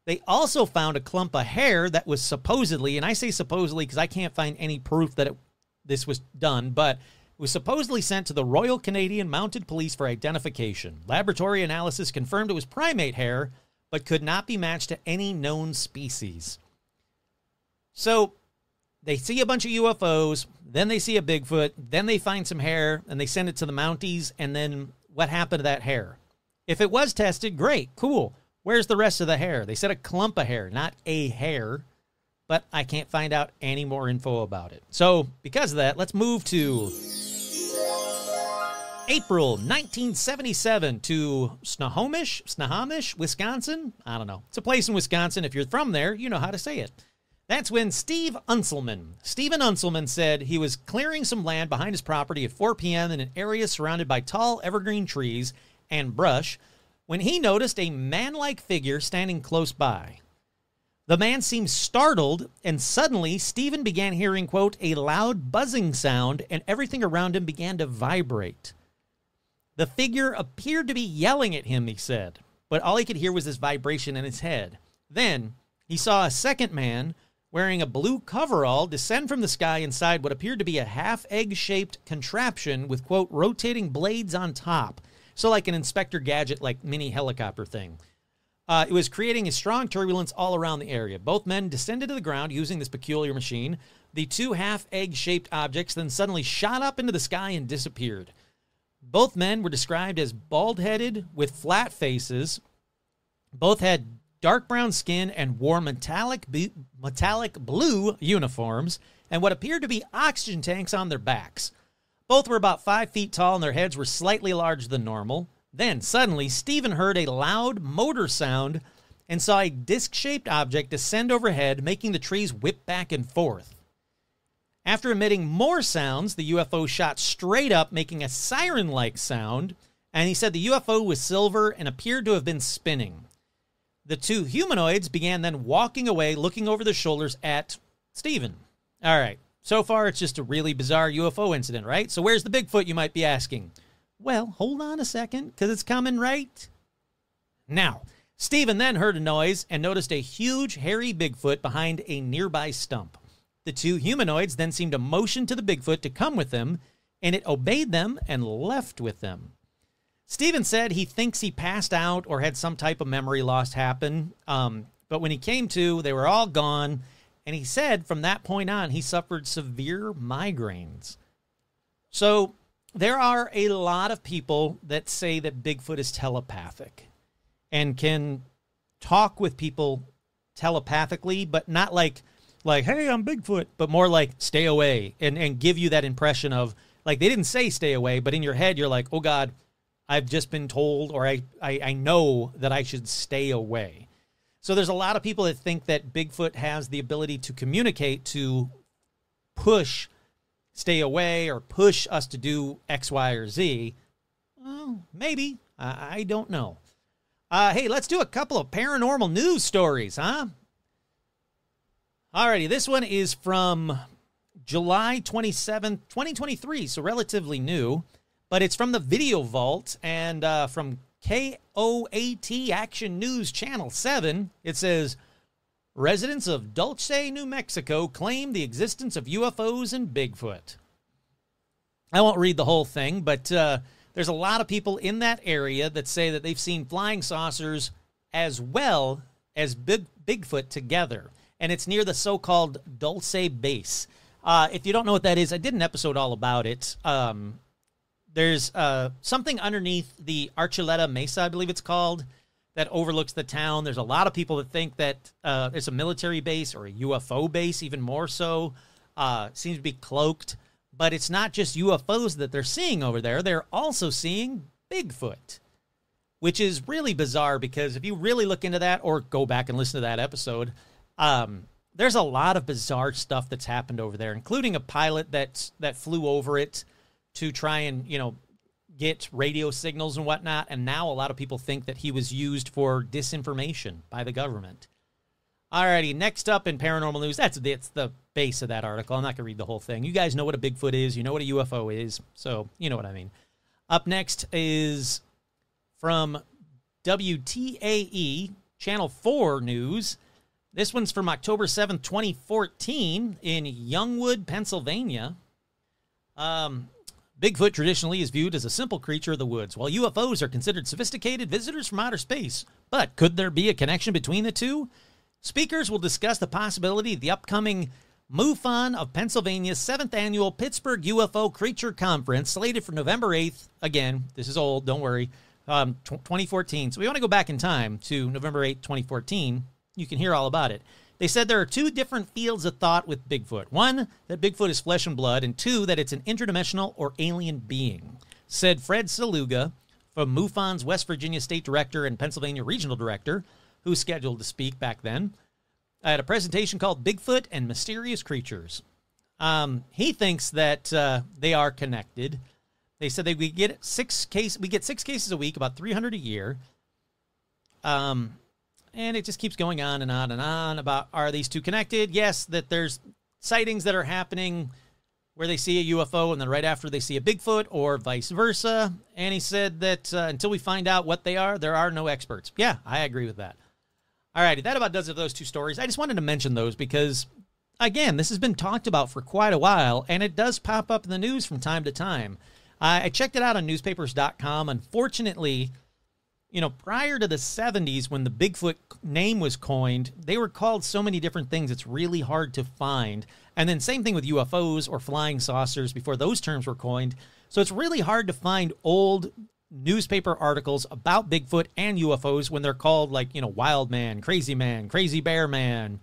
They also found a clump of hair that was supposedly, and I say supposedly because I can't find any proof that this was done, but it was supposedly sent to the Royal Canadian Mounted Police for identification. Laboratory analysis confirmed it was primate hair, but could not be matched to any known species. So they see a bunch of UFOs, then they see a Bigfoot, then they find some hair, and they send it to the Mounties, and then what happened to that hair? If it was tested, great, cool. Where's the rest of the hair? They said a clump of hair, not a hair, but I can't find out any more info about it. So because of that, let's move to April 1977 to Snohomish, Wisconsin. I don't know. It's a place in Wisconsin. If you're from there, you know how to say it. That's when Stephen Unselman said he was clearing some land behind his property at 4 p.m. in an area surrounded by tall evergreen trees and brush when he noticed a man-like figure standing close by. The man seemed startled, and suddenly Stephen began hearing, quote, a loud buzzing sound, and everything around him began to vibrate. The figure appeared to be yelling at him, he said, but all he could hear was this vibration in his head. Then he saw a second man wearing a blue coverall descend from the sky inside what appeared to be a half-egg-shaped contraption with, quote, rotating blades on top. So like an Inspector Gadget, like mini helicopter thing. It was creating a strong turbulence all around the area. Both men descended to the ground using this peculiar machine. The two half-egg-shaped objects then suddenly shot up into the sky and disappeared. Both men were described as bald-headed with flat faces. Both had dark brown skin and wore metallic blue uniforms and what appeared to be oxygen tanks on their backs. Both were about 5 feet tall and their heads were slightly larger than normal. Then, suddenly, Stephen heard a loud motor sound and saw a disc-shaped object descend overhead, making the trees whip back and forth. After emitting more sounds, the UFO shot straight up, making a siren-like sound, and he said the UFO was silver and appeared to have been spinning. The two humanoids began then walking away, looking over their shoulders at Stephen. All right, so far it's just a really bizarre UFO incident, right? So where's the Bigfoot, you might be asking? Well, hold on a second, because it's coming right now. Stephen then heard a noise and noticed a huge, hairy Bigfoot behind a nearby stump. The two humanoids then seemed to motion to the Bigfoot to come with them, and it obeyed them and left with them. Stephen said he thinks he passed out or had some type of memory loss happen, but when he came to, they were all gone, and he said from that point on, he suffered severe migraines. So there are a lot of people that say that Bigfoot is telepathic and can talk with people telepathically, but not like, hey, I'm Bigfoot, but more like stay away and give you that impression of, like, they didn't say stay away, but in your head, you're like, oh God, I've just been told, or I know that I should stay away. So there's a lot of people that think that Bigfoot has the ability to communicate, to push, stay away, or push us to do X, Y, or Z. Well, maybe. I don't know. Hey, let's do a couple of paranormal news stories, huh? Alrighty, this one is from July 27th, 2023, so relatively new. But it's from the Video Vault and from KOAT Action News Channel 7. It says, residents of Dulce, New Mexico claim the existence of UFOs and Bigfoot. I won't read the whole thing, but there's a lot of people in that area that say that they've seen flying saucers as well as Bigfoot together. And it's near the so-called Dulce Base. If you don't know what that is, I did an episode all about it. There's something underneath the Archuleta Mesa, I believe it's called, that overlooks the town. There's a lot of people that think that it's a military base or a UFO base, even more so. Seems to be cloaked. But it's not just UFOs that they're seeing over there. They're also seeing Bigfoot, which is really bizarre because if you really look into that or go back and listen to that episode, there's a lot of bizarre stuff that's happened over there, including a pilot that flew over it to try and, get radio signals and whatnot. And now a lot of people think that he was used for disinformation by the government. Alrighty, next up in paranormal news, that's the base of that article. I'm not going to read the whole thing. You guys know what a Bigfoot is. You know what a UFO is. So you know what I mean. Up next is from WTAE, Channel 4 News. This one's from October 7th, 2014 in Youngwood, Pennsylvania. Bigfoot traditionally is viewed as a simple creature of the woods, while UFOs are considered sophisticated visitors from outer space. But could there be a connection between the two? Speakers will discuss the possibility of the upcoming MUFON of Pennsylvania's 7th Annual Pittsburgh UFO Creature Conference, slated for November 8th. Again, this is old, don't worry, 2014. So we want to go back in time to November 8th, 2014. You can hear all about it. They said there are two different fields of thought with Bigfoot. One, that Bigfoot is flesh and blood, and two, that it's an interdimensional or alien being, said Fred Saluga from MUFON's West Virginia State Director and Pennsylvania Regional Director, who's scheduled to speak back then, at a presentation called Bigfoot and Mysterious Creatures. He thinks that they are connected. They said that we get 6 cases a week, about 300 a year. And it just keeps going on and on and on about, are these two connected? Yes, that there's sightings that are happening where they see a UFO and then right after they see a Bigfoot or vice versa. And he said that until we find out what they are, there are no experts. Yeah, I agree with that. All righty, that about does it for those two stories. I just wanted to mention those because, again, this has been talked about for quite a while, and it does pop up in the news from time to time. I checked it out on newspapers.com. Unfortunately, prior to the 70s when the Bigfoot name was coined, they were called so many different things it's really hard to find. And then same thing with UFOs or flying saucers before those terms were coined. So it's really hard to find old newspaper articles about Bigfoot and UFOs when they're called Wild Man, Crazy Bear Man,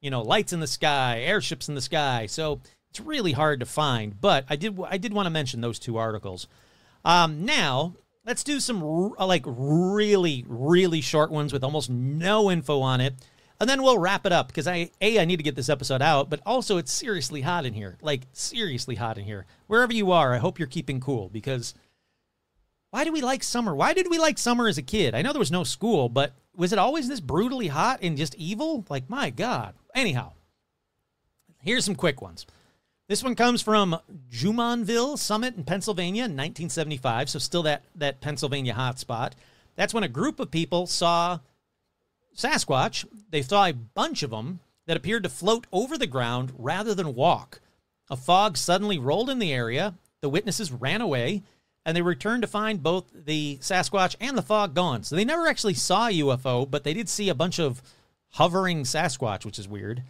lights in the sky, airships in the sky. So it's really hard to find, but I did want to mention those two articles. Now let's do some really, really short ones with almost no info on it. And then we'll wrap it up because I need to get this episode out, but also it's seriously hot in here, seriously hot in here. Wherever you are, I hope you're keeping cool because why do we like summer? Why did we like summer as a kid? I know there was no school, but was it always this brutally hot and just evil? My God. Anyhow, here's some quick ones. This one comes from Jumonville Summit in Pennsylvania in 1975, so still that Pennsylvania hotspot. That's when a group of people saw Sasquatch. They saw a bunch of them that appeared to float over the ground rather than walk. A fog suddenly rolled in the area. The witnesses ran away, and they returned to find both the Sasquatch and the fog gone. So they never actually saw a UFO, but they did see a bunch of hovering Sasquatch, which is weird.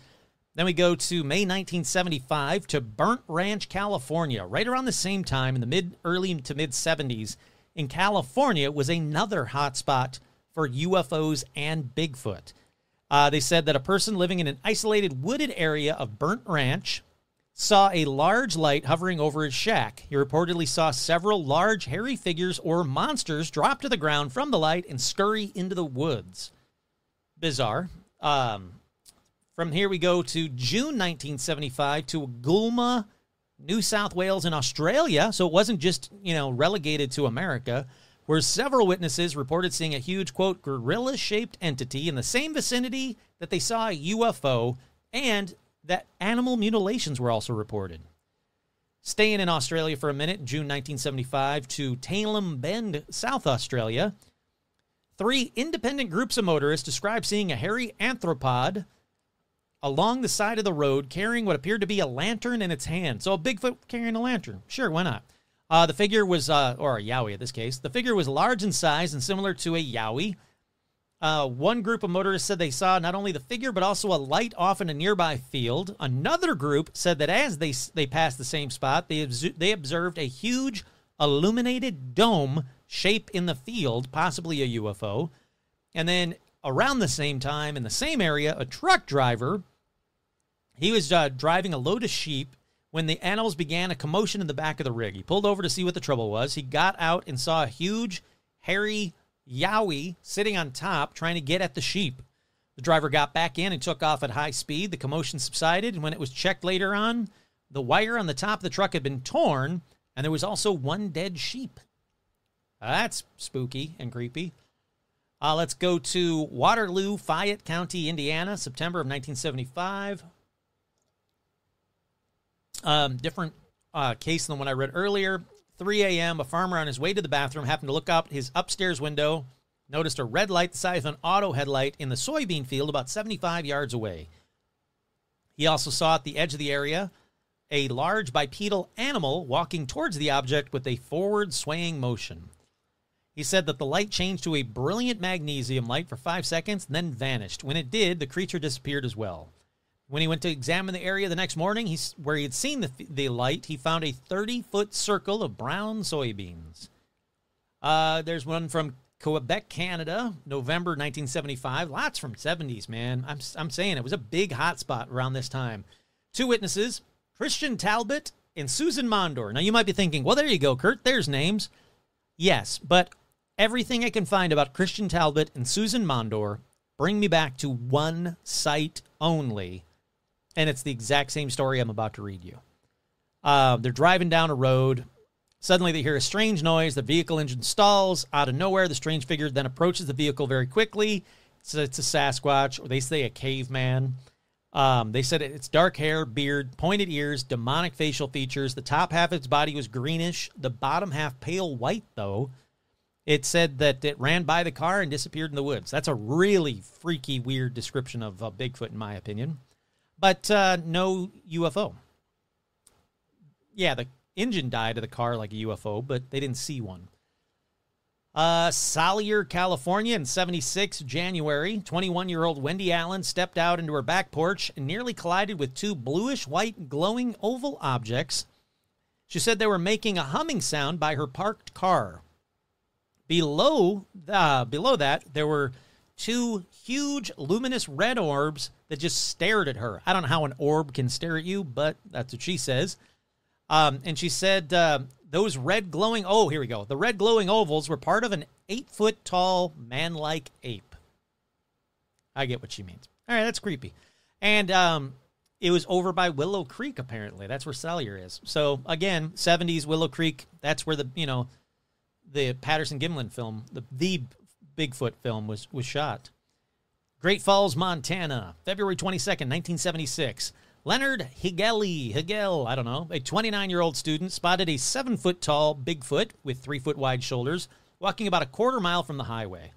Then we go to May 1975 to Burnt Ranch, California. Right around the same time, in the early to mid-70s, in California was another hotspot for UFOs and Bigfoot. They said that a person living in an isolated wooded area of Burnt Ranch saw a large light hovering over his shack. He reportedly saw several large hairy figures or monsters drop to the ground from the light and scurry into the woods. Bizarre. From here we go to June 1975 to Goolma, New South Wales in Australia. So it wasn't just, relegated to America, where several witnesses reported seeing a huge, quote, gorilla-shaped entity in the same vicinity that they saw a UFO, and that animal mutilations were also reported. Staying in Australia for a minute, in June 1975 to Tailem Bend, South Australia, 3 independent groups of motorists described seeing a hairy arthropod along the side of the road carrying what appeared to be a lantern in its hand. So a Bigfoot carrying a lantern. Sure, why not? The figure was, or a yowie in this case, the figure was large in size and similar to a yowie. One group of motorists said they saw not only the figure, but also a light off in a nearby field. Another group said that as they passed the same spot, they observed a huge illuminated dome shape in the field, possibly a UFO. And then around the same time, in the same area, a truck driver, he was driving a load of sheep when the animals began a commotion in the back of the rig. He pulled over to see what the trouble was. He got out and saw a huge, hairy yowie sitting on top trying to get at the sheep. The driver got back in and took off at high speed. The commotion subsided, and when it was checked later on, the wire on the top of the truck had been torn, and there was also one dead sheep. That's spooky and creepy. Let's go to Waterloo, Fayette County, Indiana, September of 1975. Different case than the one I read earlier. 3 a.m., a farmer on his way to the bathroom happened to look out his upstairs window, noticed a red light the size of an auto headlight in the soybean field about 75 yards away. He also saw at the edge of the area a large bipedal animal walking towards the object with a forward swaying motion. He said that the light changed to a brilliant magnesium light for 5 seconds and then vanished. When it did, the creature disappeared as well. When he went to examine the area the next morning, where he had seen the light, he found a 30-foot circle of brown soybeans. There's one from Quebec, Canada, November 1975. Lots from 70s, man. I'm saying it was a big hot spot around this time. 2 witnesses, Christian Talbot and Susan Mondor. Now, you might be thinking, well, there you go, Kurt. There's names. Yes, but everything I can find about Christian Talbot and Susan Mondor bring me back to one site only. And it's the exact same story I'm about to read you. They're driving down a road. Suddenly they hear a strange noise. The vehicle engine stalls. Out of nowhere, the strange figure then approaches the vehicle very quickly. So it's a Sasquatch, or they say a caveman. They said it's dark hair, beard, pointed ears, demonic facial features. The top half of its body was greenish. The bottom half pale white, though. It said that it ran by the car and disappeared in the woods. That's a really freaky, weird description of Bigfoot, in my opinion. But no UFO. Yeah, the engine died of the car like a UFO, but they didn't see one. Salyer, California in 76, January. 21-year-old Wendy Allen stepped out into her back porch and nearly collided with 2 bluish-white glowing oval objects. She said they were making a humming sound by her parked car. Below that, there were 2 huge luminous red orbs that just stared at her. I don't know how an orb can stare at you, but that's what she says. And she said those red glowing, here we go. The red glowing ovals were part of an 8-foot tall man-like ape. I get what she means. All right, that's creepy. And it was over by Willow Creek, apparently. That's where Salyer is. So, again, 70s Willow Creek, that's where the Patterson-Gimlin film, the Bigfoot film was shot. Great Falls, Montana, February 22nd, 1976. Leonard Higel, I don't know, a 29-year-old student spotted a 7-foot-tall Bigfoot with 3-foot-wide shoulders walking about a quarter mile from the highway.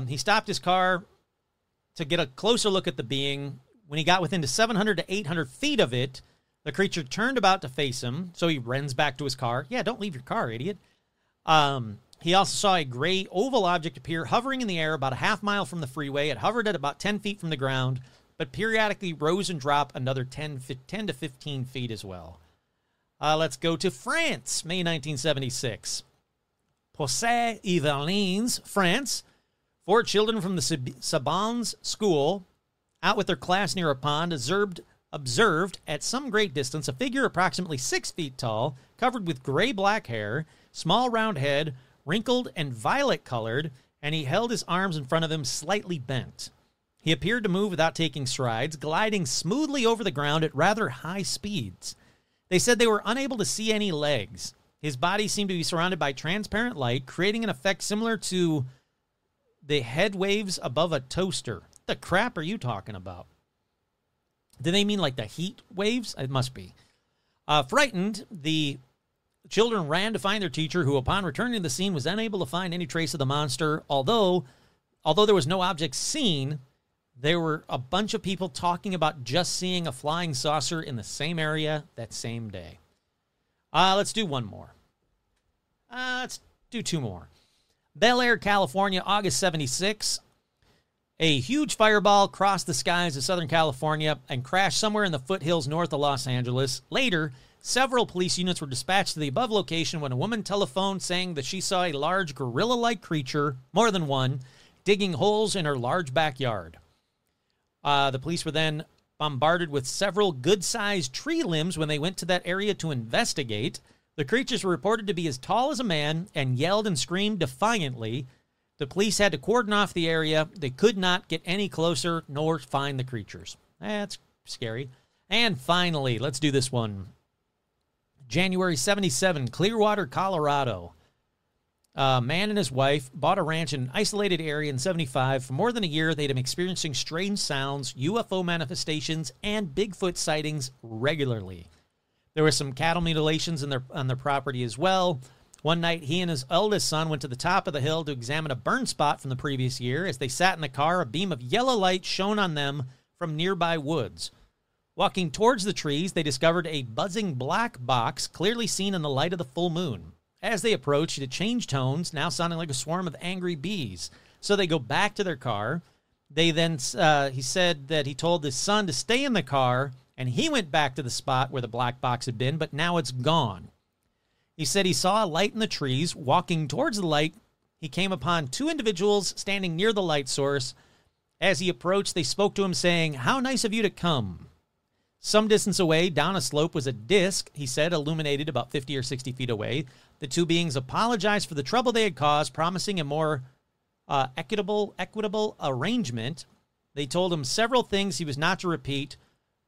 He stopped his car to get a closer look at the being. When he got within 700 to 800 feet of it, the creature turned about to face him, so he runs back to his car. Yeah, don't leave your car, idiot. He also saw a gray oval object appear hovering in the air about a half mile from the freeway. It hovered at about 10 feet from the ground, but periodically rose and dropped another 10 to 15 feet as well. Let's go to France, May 1976. Poissy-Yvelines, France. 4 children from the Sabans school, out with their class near a pond, observed at some great distance a figure approximately 6 feet tall, covered with gray-black hair, small round head, wrinkled and violet-colored, and he held his arms in front of him slightly bent. He appeared to move without taking strides, gliding smoothly over the ground at rather high speeds. They said they were unable to see any legs. His body seemed to be surrounded by transparent light, creating an effect similar to the head waves above a toaster. What the crap are you talking about? Do they mean like the heat waves? It must be. Frightened, the children ran to find their teacher, who, upon returning to the scene, was unable to find any trace of the monster. Although there was no object seen, there were a bunch of people talking about just seeing a flying saucer in the same area that same day. Let's do one more. Let's do 2 more. Bel Air, California, August 76. A huge fireball crossed the skies of Southern California and crashed somewhere in the foothills north of Los Angeles. Later, several police units were dispatched to the above location when a woman telephoned saying that she saw a large gorilla-like creature, more than one, digging holes in her large backyard. The police were then bombarded with several good-sized tree limbs when they went to that area to investigate. The creatures were reported to be as tall as a man and yelled and screamed defiantly. The police had to cordon off the area. They could not get any closer nor find the creatures. That's scary. And finally, let's do this one. January 77, Clearwater, Colorado. A man and his wife bought a ranch in an isolated area in 75. For more than a year, they'd been experiencing strange sounds, UFO manifestations, and Bigfoot sightings regularly. There were some cattle mutilations on their property as well. One night, he and his eldest son went to the top of the hill to examine a burn spot from the previous year. As they sat in the car, a beam of yellow light shone on them from nearby woods. Walking towards the trees, they discovered a buzzing black box clearly seen in the light of the full moon. As they approached, it changed tones, now sounding like a swarm of angry bees. So they go back to their car. They then, he said that he told his son to stay in the car, and he went back to the spot where the black box had been, but now it's gone. He said he saw a light in the trees. Walking towards the light, he came upon 2 individuals standing near the light source. As he approached, they spoke to him saying, "How nice of you to come." Some distance away, down a slope, was a disc, he said, illuminated about 50 or 60 feet away. The 2 beings apologized for the trouble they had caused, promising a more equitable arrangement. They told him several things he was not to repeat,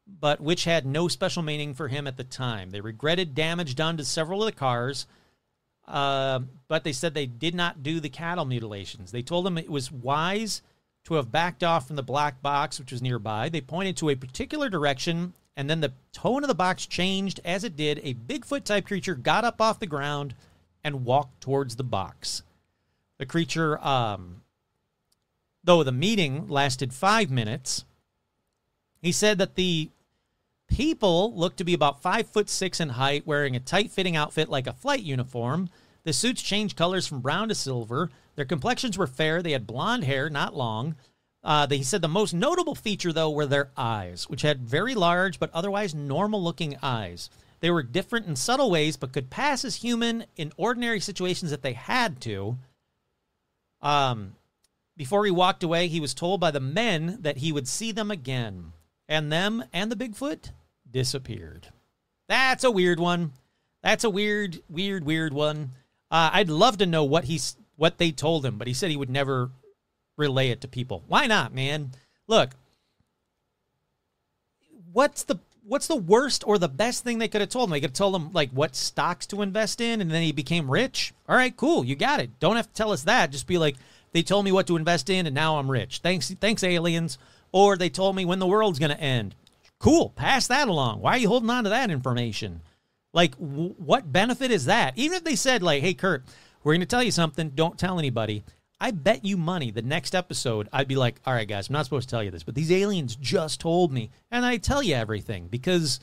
but which had no special meaning for him at the time. They regretted damage done to several of the cars, but they said they did not do the cattle mutilations. They told him it was wise to have backed off from the black box, which was nearby. They pointed to a particular direction, and then the tone of the box changed. As it did, a Bigfoot-type creature got up off the ground and walked towards the box. The creature, though the meeting lasted 5 minutes, he said that the people looked to be about 5'6" in height, wearing a tight-fitting outfit like a flight uniform. The suits changed colors from brown to silver. Their complexions were fair. They had blonde hair, not long. He said the most notable feature, though, were their eyes, which had very large but otherwise normal-looking eyes. They were different in subtle ways, but could pass as human in ordinary situations if they had to. Before he walked away, he was told by the men that he would see them again. And them and the Bigfoot disappeared. That's a weird one. That's a weird one. I'd love to know what they told him, but he said he would never relay it to people. Why not, man? Look, what's the worst or the best thing they could have told him? They could have told him, like, what stocks to invest in, and then he became rich. All right, cool, you got it. Don't have to tell us that. Just be like, they told me what to invest in, and now I'm rich. Thanks, aliens. Or they told me when the world's going to end. Cool, pass that along. Why are you holding on to that information? Like, what benefit is that? Even if they said, like, hey, Kurt, we're going to tell you something. Don't tell anybody. I bet you money the next episode I'd be like, all right, guys, I'm not supposed to tell you this, but these aliens just told me. And I tell you everything because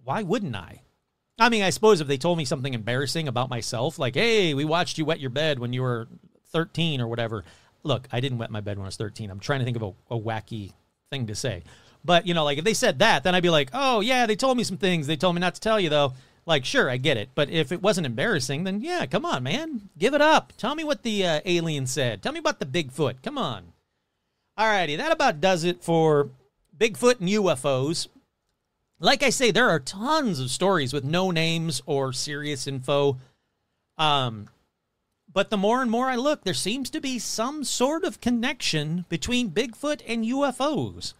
why wouldn't I? I mean, I suppose if they told me something embarrassing about myself, like, hey, we watched you wet your bed when you were 13 or whatever. Look, I didn't wet my bed when I was 13. I'm trying to think of a wacky thing to say. But, you know, like if they said that, then I'd be like, oh, yeah, they told me some things. They told me not to tell you, though. Like, sure, I get it. But if it wasn't embarrassing, then, yeah, come on, man. Give it up. Tell me what the alien said. Tell me about the Bigfoot. Come on. All righty, that about does it for Bigfoot and UFOs. Like I say, there are tons of stories with no names or serious info. But the more and more I look, there seems to be some sort of connection between Bigfoot and UFOs.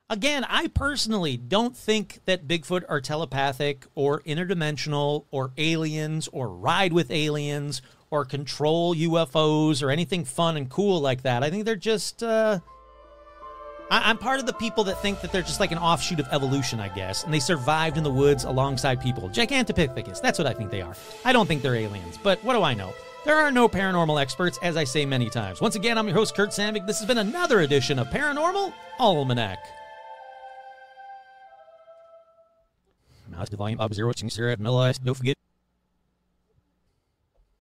Again, I personally don't think that Bigfoot are telepathic or interdimensional or aliens or ride with aliens or control UFOs or anything fun and cool like that. I think they're just... I'm part of the people that think that they're just like an offshoot of evolution, I guess, and they survived in the woods alongside people. Gigantopithecus, that's what I think they are. I don't think they're aliens, but what do I know? There are no paranormal experts, as I say many times. Once again, I'm your host, Kurt Sandvik. This has been another edition of Paranormal Almanac. Mouse the volume up 0 to 0 at Don't forget